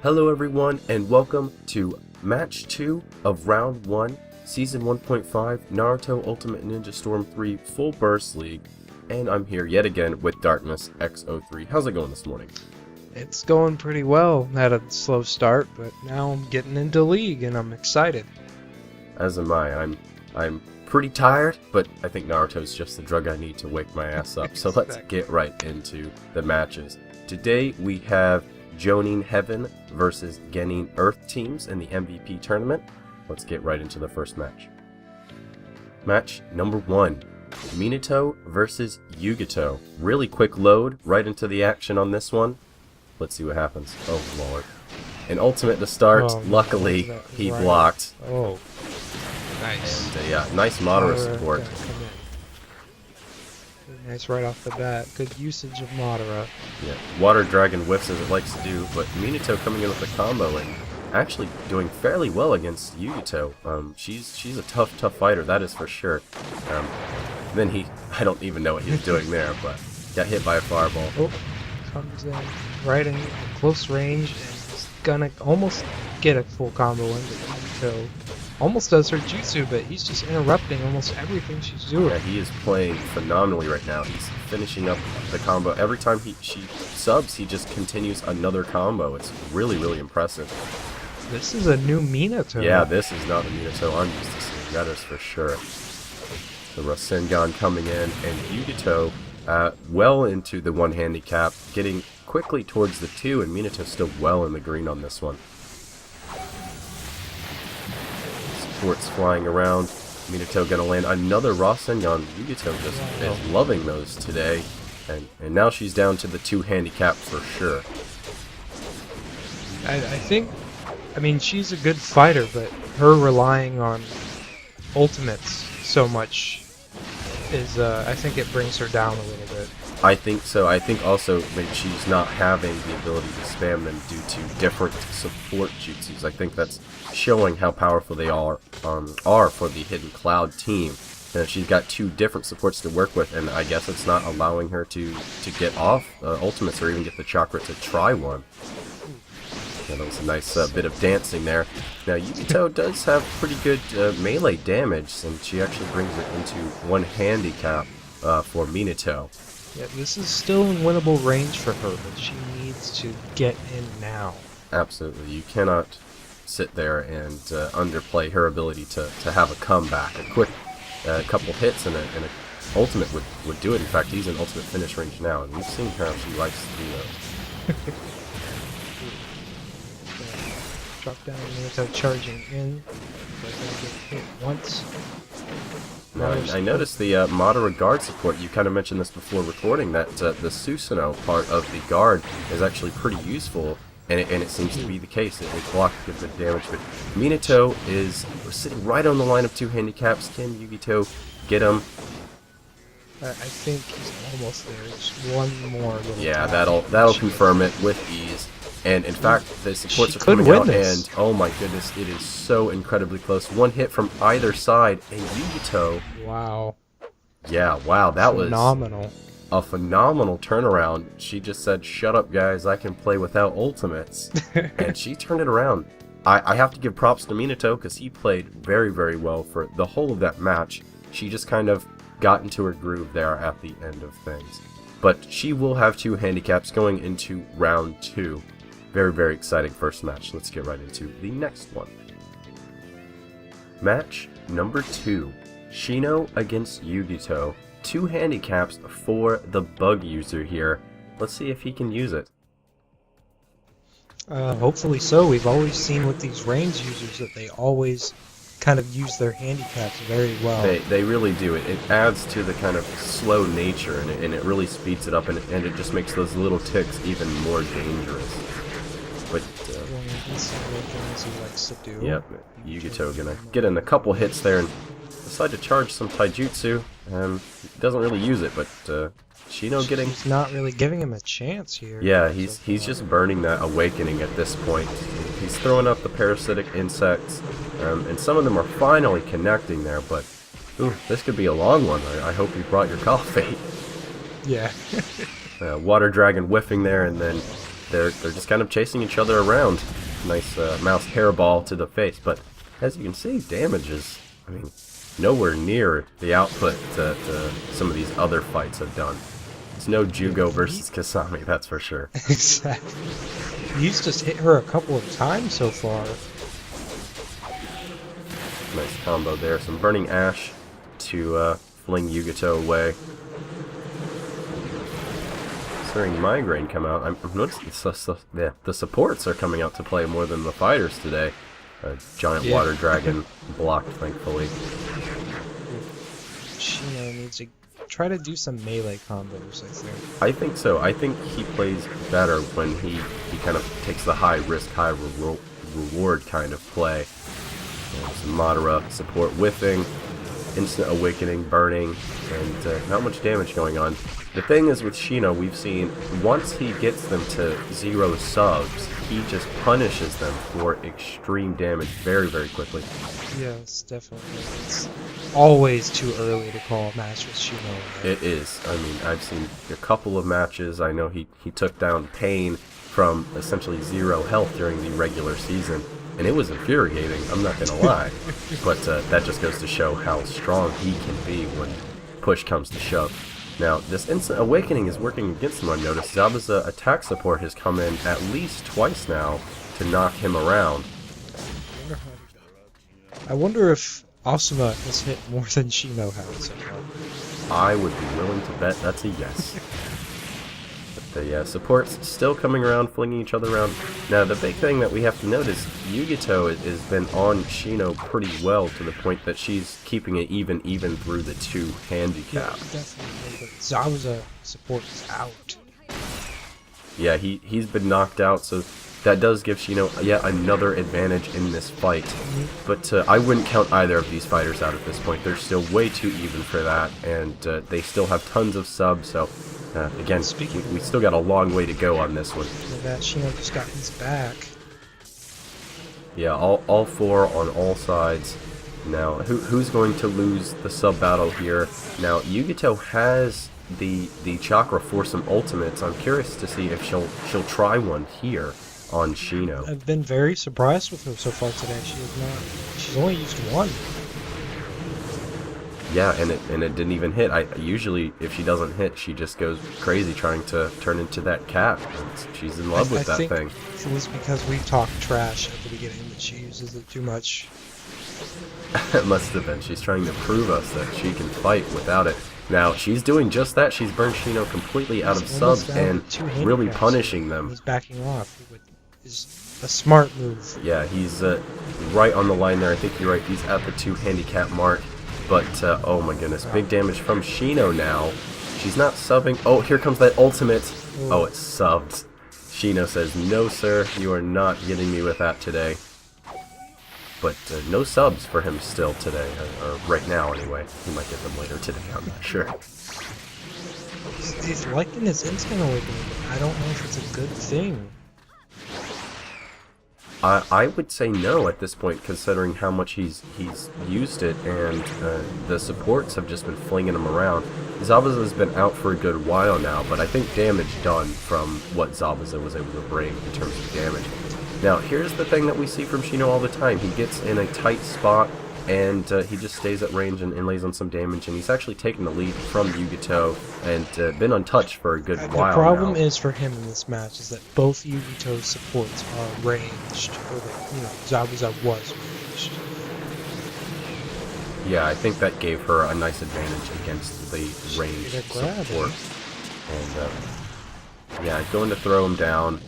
Hello everyone and welcome to Match 2 of Round 1, Season 1.5, Naruto Ultimate Ninja Storm 3 Full Burst League, and I'm here yet again with Darkness X03. How's it going this morning? It's going pretty well. Had a slow start, but now I'm getting into League and I'm excited. As am I. I'm pretty tired, but I think Naruto's just the drug I need to wake my ass up. So let's get right into the matches. Today we have Jounin Heaven versus Genin Earth teams in the MVP tournament. Let's get right into the first match. Match number 1. Minato versus Yugito. Really quick load, right into the action on this one. Let's see what happens. Oh lord. An ultimate to start. Luckily, he blocked. Oh, nice. And yeah, nice Madara support. Nice right off the bat. Good usage of Madara. Yeah, Water Dragon whiffs as it likes to do, but Minato coming in with the combo and actually doing fairly well against Yugito. She's a tough fighter, that is for sure. Then I don't even know what he's doing there, but got hit by a fireball. Oh, comes in right in close range and is gonna almost get a full combo in, but Yugito almost does her jutsu, but he's just interrupting almost everything she's doing. Yeah, he is playing phenomenally right now. He's finishing up the combo. Every time she subs, he just continues another combo. It's really impressive. This is a new Minato. Yeah, this is not the Minato I'm used to seeing. That is for sure. The Rasengan coming in, and Yugito well into the 1 handicap, getting quickly towards the 2, and Minato still well in the green on this one. Supports flying around. Minato gonna land another Rasengan. Yugito just is loving those today, and now she's down to the 2 handicap for sure. I mean, she's a good fighter, but her relying on ultimates so much is, I think it brings her down a little bit. I think so. I think also maybe she's not having the ability to spam them due to different support jutsus. I think that's showing how powerful they are for the Hidden Cloud team. And she's got 2 different supports to work with, and I guess it's not allowing her to get off ultimates or even get the chakra to try one. Yeah, that was a nice bit of dancing there. Now, Yugito does have pretty good melee damage, and she actually brings it into 1 handicap for Minato. Yeah, this is still in winnable range for her, but she needs to get in now. Absolutely. You cannot sit there and underplay her ability to have a comeback. A quick couple hits and an ultimate would do it. In fact, he's in ultimate finish range now, and we've seen how she likes to do those. Drop down Minato charging in. But then get hit once. Now, I noticed the Madara guard support. You kind of mentioned this before recording, that the Susanoo part of the guard is actually pretty useful, and it seems to be the case. It blocks a good bit of damage, but Minato is sitting right on the line of 2 handicaps. Can Yugito get him? I think he's almost there. Just one more little Yeah, tap. that'll confirm it with ease. And in fact, the supports are coming out, and oh my goodness, it is so incredibly close. 1 hit from either side, and Yugito. Wow. Yeah, wow, that was phenomenal. A phenomenal turnaround. She just said, "Shut up, guys! I can play without ultimates," and she turned it around. I have to give props to Minato because he played very well for the whole of that match. She just kind of got into her groove there at the end of things. But she will have 2 handicaps going into round 2. Very exciting first match. Let's get right into the next one. Match number 2. Shino against Yugito. 2 handicaps for the bug user here. Let's see if he can use it. Hopefully so. We've always seen with these range users that they always kind of use their handicaps very well. They really do. It adds to the kind of slow nature, and it really speeds it up, and it just makes those little ticks even more dangerous. But yep, Yugito gonna get in a couple hits there and decide to charge some taijutsu. He doesn't really use it, but Shino getting. He's not really giving him a chance here. Yeah, he's just burning that awakening at this point. He's throwing up the parasitic insects, and some of them are finally connecting there. But ooh, this could be a long one. I hope you brought your coffee. Yeah. Water Dragon whiffing there, and then they're just kind of chasing each other around. Nice mouse hairball to the face, but as you can see, damage is, I mean, nowhere near the output that some of these other fights have done. It's no Jugo versus Kasami, that's for sure. Exactly. He's just hit her a couple of times so far. Nice combo there. Some Burning Ash to fling Yugito away. Considering Migraine come out, I've noticed the supports are coming out to play more than the fighters today. A giant water dragon blocked, thankfully. Shino needs to try to do some melee combos, I think. I think so. I think he plays better when he kind of takes the high risk, high reward kind of play. Some Madara support whiffing, instant awakening, burning, and not much damage going on. The thing is with Shino, we've seen once he gets them to 0 subs, he just punishes them for extreme damage very, very quickly. Yes, definitely. It's always too early to call a match with Shino. It is. I mean, I've seen a couple of matches. I know he took down Pain from essentially 0 health during the regular season, and it was infuriating, I'm not gonna lie. But that just goes to show how strong he can be when push comes to shove. Now, this instant awakening is working against him, I've noticed. Zabuza attack support has come in at least twice now to knock him around. I wonder if Asuma has hit more than Shino has so far. I would be willing to bet that's a yes. But the support's still coming around, flinging each other around. Now, the big thing that we have to note is Yugito has been on Shino pretty well to the point that she's keeping it even through the 2 handicap. Yeah, definitely. But Zabuza support is out. Yeah, he's been knocked out, so that does give Shino yet another advantage in this fight. But I wouldn't count either of these fighters out at this point. They're still way too even for that, and they still have tons of subs, so again, we still got a long way to go on this one. That Shino just got his back. Yeah, all 4 on all sides. Now, who's going to lose the sub battle here? Now, Yugito has the Chakra for some ultimates. I'm curious to see if she'll try one here on Shino. I've been very surprised with her so far today. She's only used 1. Yeah, and it didn't even hit. Usually, if she doesn't hit, she just goes crazy trying to turn into that cat. She's in love with that thing. It was because we talked trash at the beginning that she uses it too much. It must have been. She's trying to prove us that she can fight without it. Now, she's doing just that. She's burned Shino completely out of subs and really punishing them. He's backing off. Is a smart move. Yeah, he's right on the line there. I think you're right. He's at the 2 handicap mark. But, oh my goodness, big damage from Shino now. She's not subbing. Oh, here comes that ultimate. Oh, it's subbed. Shino says, no sir, you are not getting me with that today. But no subs for him still today, or right now anyway. He might get them later today, I'm not sure. He's liking his instant awakening, but I don't know if it's a good thing. I would say no at this point, considering how much he's used it, and the supports have just been flinging him around. Zabuza's been out for a good while now, but I think damage done from what Zabuza was able to bring in terms of damage. Now, here's the thing that we see from Shino all the time. He gets in a tight spot, and he just stays at range and lays on some damage, and he's actually taken the lead from Yugito and been untouched for a good while now. The problem is for him in this match is that both Yugito's supports are ranged, or that, Zabuza was ranged. Yeah, I think that gave her a nice advantage against the ranged support. And yeah, going to throw him down.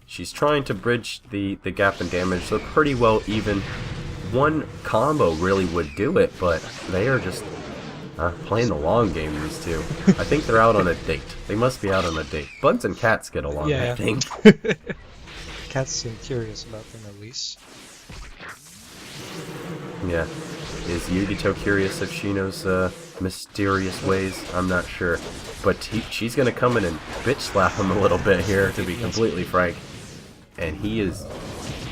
She's trying to bridge the gap in damage, so pretty well even. One combo really would do it, but they are just playing the long game, these two. I think they're out on a date. They must be out on a date. Bugs and cats get along, I think. Cats seem curious about them, at least. Yeah. Is Yugito curious of Shino's mysterious ways? I'm not sure. But she's going to come in and bitch slap him a little bit here, to be completely frank. And he is...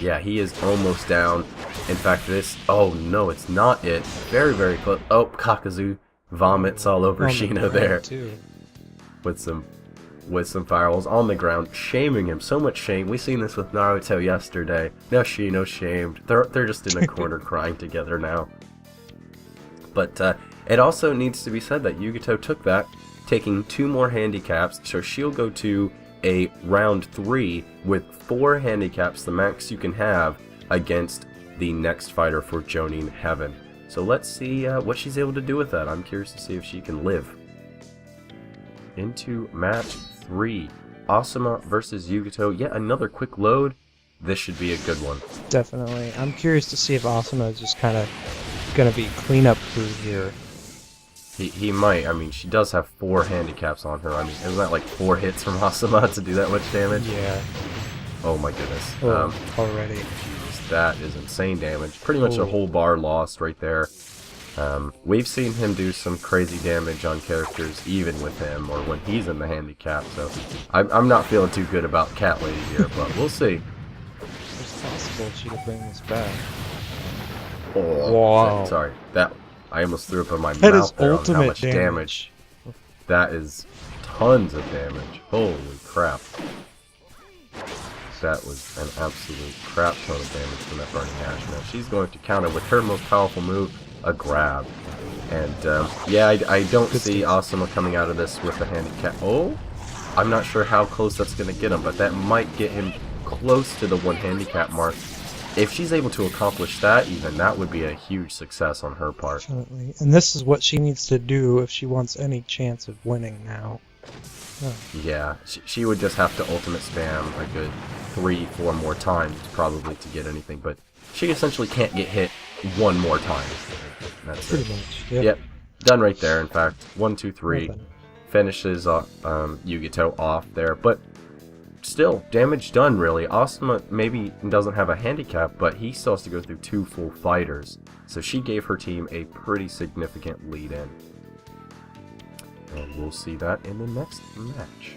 yeah, he is almost down. In fact, this... oh, no, it's not it. Very, very close. Oh, Kakazu vomits all over Shino there. Too. With some with some fireballs on the ground, shaming him. So much shame. We seen this with Naruto yesterday. No she, no shamed. They're just in a corner crying together now. But it also needs to be said that Yugito took that, taking 2 more handicaps, so she'll go to a round 3 with 4 handicaps, the max you can have, against the next fighter for Jounin Heaven. So let's see what she's able to do with that. I'm curious to see if she can live. Into match 3. Asuma versus Yugito. Yet another quick load. This should be a good one. Definitely. I'm curious to see if Asuma is just kind of going to be cleanup crew here. He might. I mean, she does have 4 handicaps on her. I mean, isn't that like 4 hits from Asuma to do that much damage? Yeah. Oh my goodness. Already. Geez, that is insane damage. Pretty much a whole bar lost right there. We've seen him do some crazy damage on characters even with him, or when he's in the handicap, so I'm not feeling too good about Cat Lady here, but we'll see. It's possible she could bring this back. Oh, wow. Sorry, I almost threw up in my That mouth is there on ultimate how much damage. That is tons of damage. Holy crap. That was an absolute crap ton of damage from that Burning Ash. Now she's going to counter with her most powerful move, a grab. And yeah, I don't see Asuma coming out of this with a handicap. Oh, I'm not sure how close that's going to get him, but that might get him close to the 1 handicap mark. If she's able to accomplish that even, that would be a huge success on her part. Definitely. And this is what she needs to do if she wants any chance of winning now. Oh. Yeah, she would just have to ultimate spam a good 3-4 more times probably to get anything, but she essentially can't get hit 1 more time. That's Pretty it. much. Yep, done right there. In fact, 1, 2, 3 Nothing. finishes Yugito off there, but still damage done really. Asuma maybe doesn't have a handicap, but he still has to go through 2 full fighters, so she gave her team a pretty significant lead in. And we'll see that in the next match.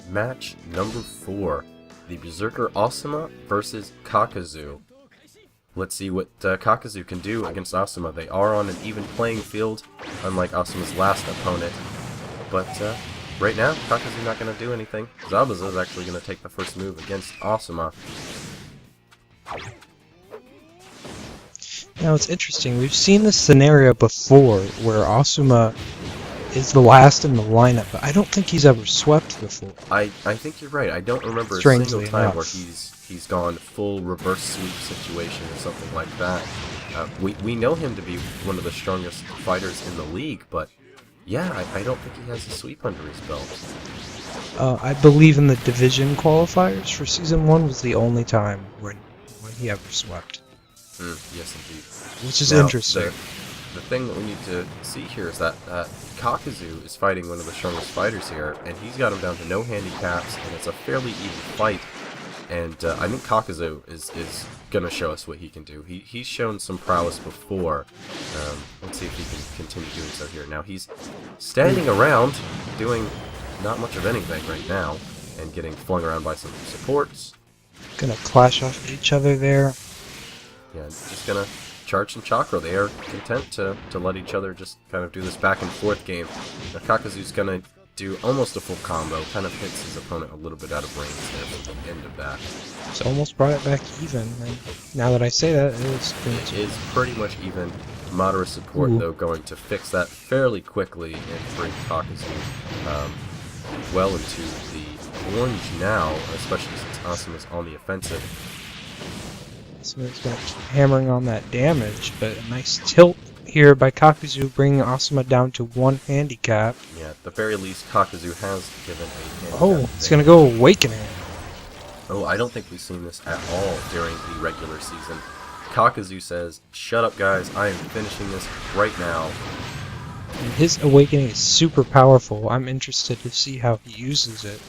Match number 4. The Berserker Asuma versus Kakazu. Let's see what Kakazu can do against Asuma. They are on an even playing field, unlike Asuma's last opponent. But right now, Kakazu's not going to do anything. Zabuza is actually going to take the first move against Asuma. Now it's interesting, we've seen this scenario before where Asuma is the last in the lineup, but I don't think he's ever swept before. I think you're right. I don't remember a Strangely single time enough. where he's gone full reverse sweep situation or something like that. We know him to be one of the strongest fighters in the league, but yeah, I don't think he has a sweep under his belt. I believe in the division qualifiers for Season 1 was the only time when he ever swept. Yes, indeed. Which is Now, interesting. The thing that we need to see here is that Kakazu is fighting one of the strongest fighters here, and he's got him down to no handicaps, and it's a fairly even fight. And I think Kakazu is going to show us what he can do. He's shown some prowess before. Let's see if he can continue doing so here. Now he's standing around, doing not much of anything right now, and getting flung around by some supports. Gonna clash off of each other there. Yeah, just gonna charge some chakra. They are content to let each other just kind of do this back and forth game. Now Kakazu's gonna do almost a full combo, kind of hits his opponent a little bit out of range there from the end of that. It's almost brought it back even, and now that I say that, It is pretty much even. Moderate support, though, going to fix that fairly quickly and bring Kakazu well into the orange now, especially since Asuma's on the offensive. So it's going to keep hammering on that damage, but a nice tilt here by Kakazu, bringing Asuma down to 1 handicap. Yeah, at the very least, Kakazu has given a handicap. Oh, it's going to go Awakening. Oh, I don't think we've seen this at all during the regular season. Kakazu says, "Shut up, guys, I am finishing this right now." And his Awakening is super powerful. I'm interested to see how he uses it.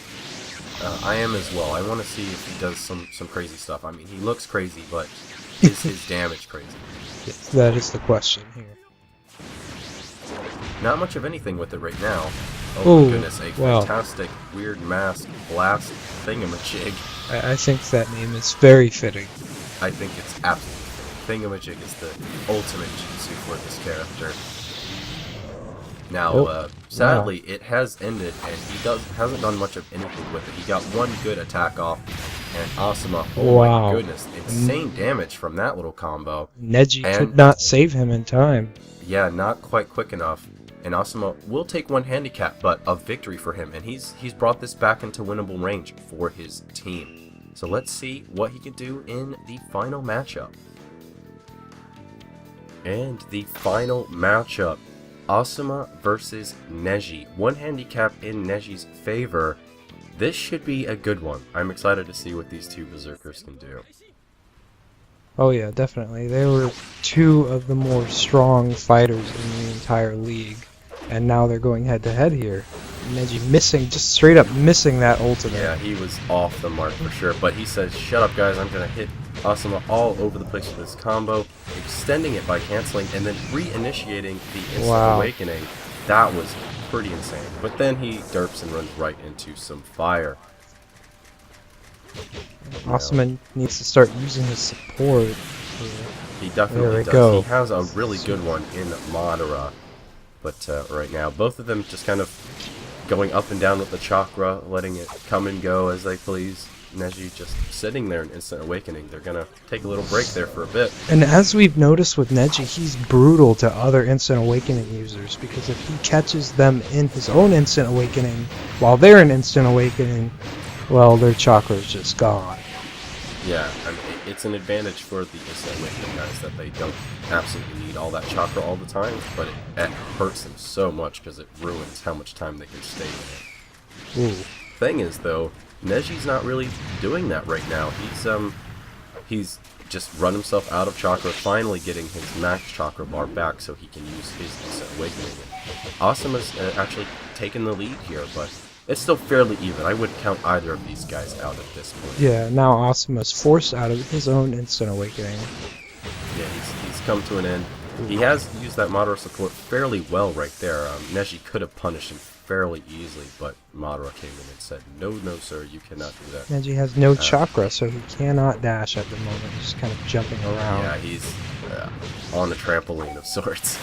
I am as well. I want to see if he does some crazy stuff. I mean, he looks crazy, but is his damage crazy? Yes, that is the question here. Not much of anything with it right now. Oh my goodness, a wow. fantastic weird mask blast thingamajig. I think that name is very fitting. I think it's absolutely fitting. Thingamajig is the ultimate jutsu for this character. Now, Oh, sadly, it has ended, and he hasn't done much of anything with it. He got one good attack off, and Asuma, oh my wow. goodness, insane damage from that little combo. Neji And could not save him in time. yeah, not quite quick enough. And Asuma will take one handicap, but a victory for him, and he's brought this back into winnable range for his team. So let's see what he can do in the final matchup. And the final matchup, Asuma versus Neji. One handicap in Neji's favor. This should be a good one. I'm excited to see what these two berserkers can do. Oh yeah, definitely. They were two of the more strong fighters in the entire league. And now they're going head to head here. Neji missing, just straight up missing that ultimate. Yeah, he was off the mark for sure. But he says, shut up guys, I'm going to hit Asuma all over the place with this combo, extending it by canceling, and then reinitiating the instant awakening. That was pretty insane. But then he derps and runs right into some fire. Asuma needs to start using his support. He definitely does. Go. He has a really good one in Madara. But right now, both of them just kind of going up and down with the chakra, letting it come and go as they please. Neji just sitting there in instant awakening. They're going to take a little break there for a bit. And as we've noticed with Neji, he's brutal to other instant awakening users, because if he catches them in his own instant awakening while they're in instant awakening, well, their chakra is just gone. Yeah, I mean, it's an advantage for the instant awakening guys that they don't absolutely need all that chakra all the time, but it hurts them so much because it ruins how much time they can stay in it. Ooh. Thing is, though, Neji's not really doing that right now. He's just run himself out of chakra, finally getting his max chakra bar back so he can use his instant awakening. Asuma's actually taken the lead here, but it's still fairly even. I wouldn't count either of these guys out at this point. Yeah, now Asuma's forced out of his own instant awakening. Yeah, he's come to an end. He has used that Madara support fairly well right there. Neji could have punished him fairly easily, but Madara came in and said, no, sir, you cannot do that. Neji has no chakra, so he cannot dash at the moment. He's just kind of jumping around. Yeah, he's on a trampoline of sorts.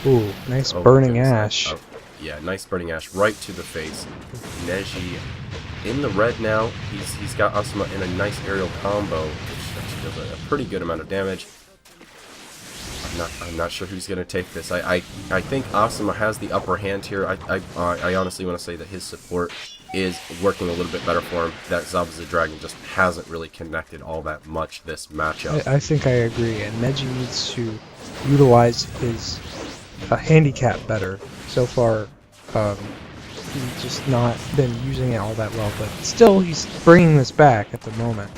Ooh, nice burning ash. Yeah, nice burning ash right to the face. Neji in the red now. He's got Asuma in a nice aerial combo, which actually does a pretty good amount of damage. I'm not sure who's gonna take this. I think Asuma has the upper hand here. I honestly want to say that his support is working a little bit better for him. That Zabuza Dragon just hasn't really connected all that much this matchup. I think I agree, and Neji needs to utilize his handicap better. So far, he's just not been using it all that well, but still, he's bringing this back at the moment.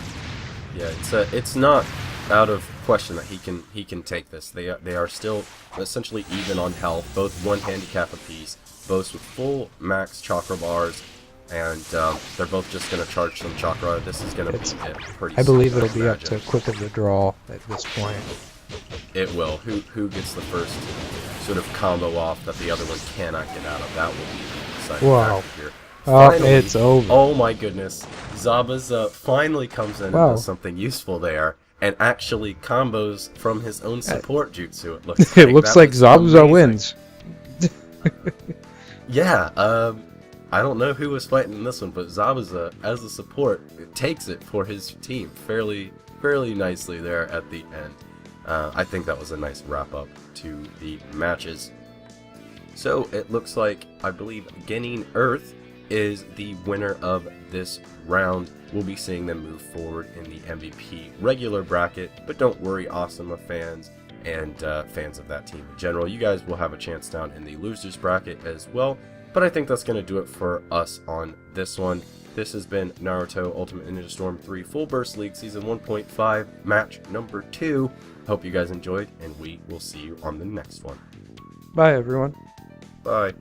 Yeah, it's not out of question that he can take this. They are still essentially even on health, both one handicap apiece, both with full max chakra bars, and they're both just going to charge some chakra. This is going to be it pretty. I believe soon, it'll be up to quick of the draw at this point. It will. Who gets the first sort of combo off that the other one cannot get out of? That will be the deciding factor here. Finally, it's over. Oh my goodness. Zabuza finally comes in and does something useful there, and actually combos from his own support jutsu. It looks like, It looks like Zabuza wins. Yeah, I don't know who was fighting in this one, but Zabuza, as a support, takes it for his team fairly nicely there at the end. I think that was a nice wrap-up to the matches. So it looks like, I believe, Genin Earth is the winner of this round. We'll be seeing them move forward in the MVP regular bracket, but don't worry, Asuma fans and fans of that team in general, you guys will have a chance down in the losers bracket as well. But I think that's going to do it for us on this one. This has been Naruto Ultimate Ninja Storm 3 Full Burst League Season 1.5 match number 2. Hope you guys enjoyed, and we will see you on the next one. Bye, everyone. Bye.